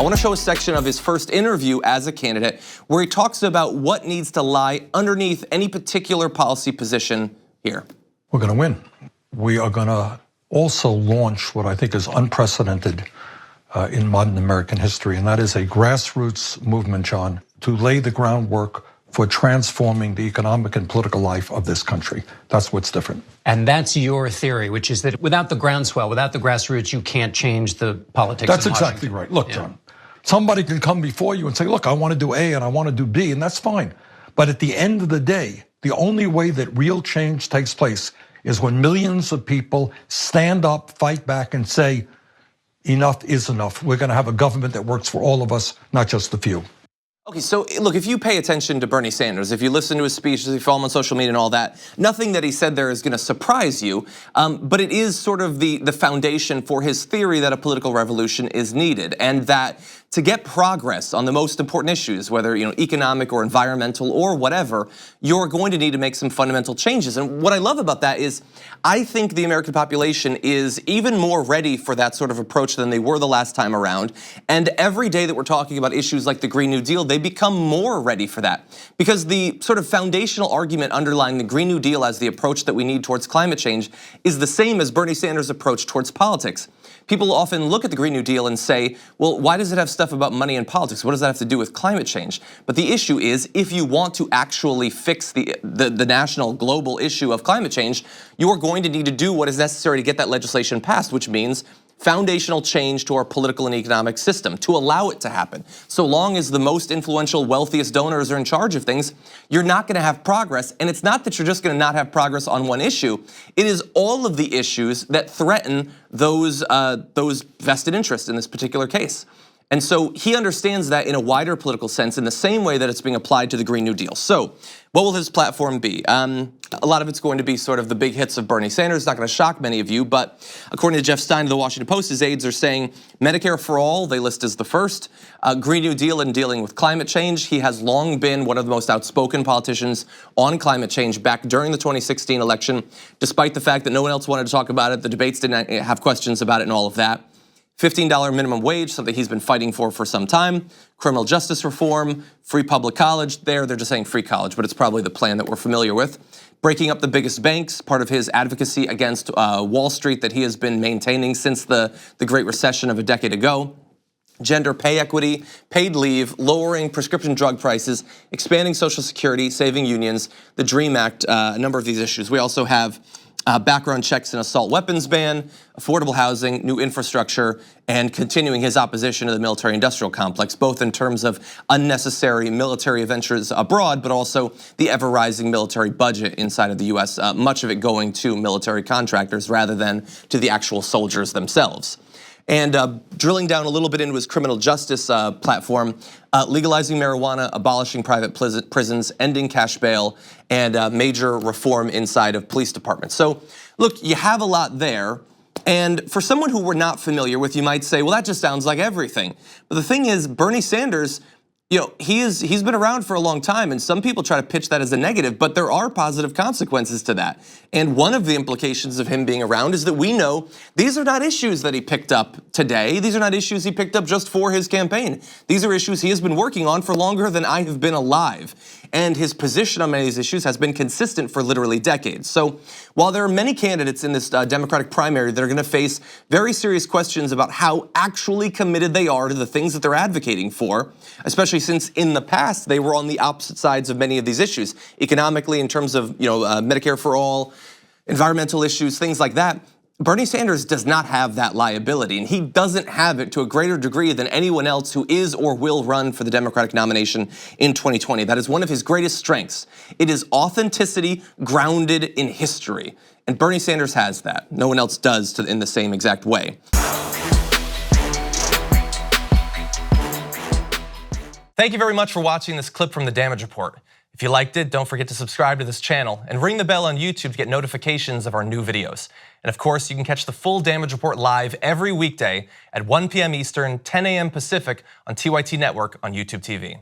want to show a section of his first interview as a candidate where he talks about what needs to lie underneath any particular policy position here. We're going to win. We are going to also launch what I think is unprecedented in modern American history, and that is a grassroots movement, John, to lay the groundwork for transforming the economic and political life of this country. That's what's different. And that's your theory, which is that without the groundswell, without the grassroots, you can't change the politics That's of Washington. Exactly right. Look, John, somebody can come before you and say, look, I want to do A and I want to do B, and that's fine. But at the end of the day, the only way that real change takes place is when millions of people stand up, fight back, and say, enough is enough. We're going to have a government that works for all of us, not just the few. Okay, so look, if you pay attention to Bernie Sanders, if you listen to his speeches, if you follow him on social media and all that, nothing that he said there is going to surprise you, but it is sort of the foundation for his theory that a political revolution is needed, and that to get progress on the most important issues, whether economic or environmental or whatever, you're going to need to make some fundamental changes. And what I love about that is I think the American population is even more ready for that sort of approach than they were the last time around. And every day that we're talking about issues like the Green New Deal, they become more ready for that. Because the sort of foundational argument underlying the Green New Deal as the approach that we need towards climate change is the same as Bernie Sanders' approach towards politics. People often look at the Green New Deal and say, well, why does it have stuff about money and politics? What does that have to do with climate change? But the issue is, if you want to actually fix the national global issue of climate change, you are going to need to do what is necessary to get that legislation passed, which means foundational change to our political and economic system to allow it to happen. So long as the most influential, wealthiest donors are in charge of things, you're not going to have progress. And it's not that you're just going to not have progress on one issue. It is all of the issues that threaten those vested interests in this particular case. And so he understands that in a wider political sense in the same way that it's being applied to the Green New Deal. So what will his platform be? A lot of it's going to be sort of the big hits of Bernie Sanders. Not going to shock many of you, but according to Jeff Stein of the Washington Post, his aides are saying Medicare for all, they list as the first. Green New Deal and dealing with climate change. He has long been one of the most outspoken politicians on climate change back during the 2016 election, despite the fact that no one else wanted to talk about it. The debates didn't have questions about it and all of that. $15 minimum wage, something he's been fighting for some time. Criminal justice reform, free public college. They're just saying free college, but it's probably the plan that we're familiar with. Breaking up the biggest banks, part of his advocacy against Wall Street that he has been maintaining since the Great Recession of a decade ago. Gender pay equity, paid leave, lowering prescription drug prices, expanding Social Security, saving unions, the DREAM Act, a number of these issues. We also have background checks and assault weapons ban, affordable housing, new infrastructure, and continuing his opposition to the military-industrial complex, both in terms of unnecessary military ventures abroad, but also the ever-rising military budget inside of the US, much of it going to military contractors rather than to the actual soldiers themselves. And drilling down a little bit into his criminal justice platform, legalizing marijuana, abolishing private prisons, ending cash bail, and major reform inside of police departments. So look, you have a lot there. And for someone who we're not familiar with, you might say, well, that just sounds like everything. But the thing is, Bernie Sanders, he's been around for a long time, and some people try to pitch that as a negative, but there are positive consequences to that. And one of the implications of him being around is that we know these are not issues that he picked up today. These are not issues he picked up just for his campaign. These are issues he has been working on for longer than I have been alive. And his position on many of these issues has been consistent for literally decades. So while there are many candidates in this Democratic primary that are going to face very serious questions about how actually committed they are to the things that they're advocating for, especially since in the past they were on the opposite sides of many of these issues, economically in terms of Medicare for all, environmental issues, things like that, Bernie Sanders does not have that liability, and he doesn't have it to a greater degree than anyone else who is or will run for the Democratic nomination in 2020. That is one of his greatest strengths. It is authenticity grounded in history, and Bernie Sanders has that. No one else does in the same exact way. Thank you very much for watching this clip from The Damage Report. If you liked it, don't forget to subscribe to this channel and ring the bell on YouTube to get notifications of our new videos. And of course, you can catch the full Damage Report live every weekday at 1 p.m. Eastern, 10 a.m. Pacific on TYT Network on YouTube TV.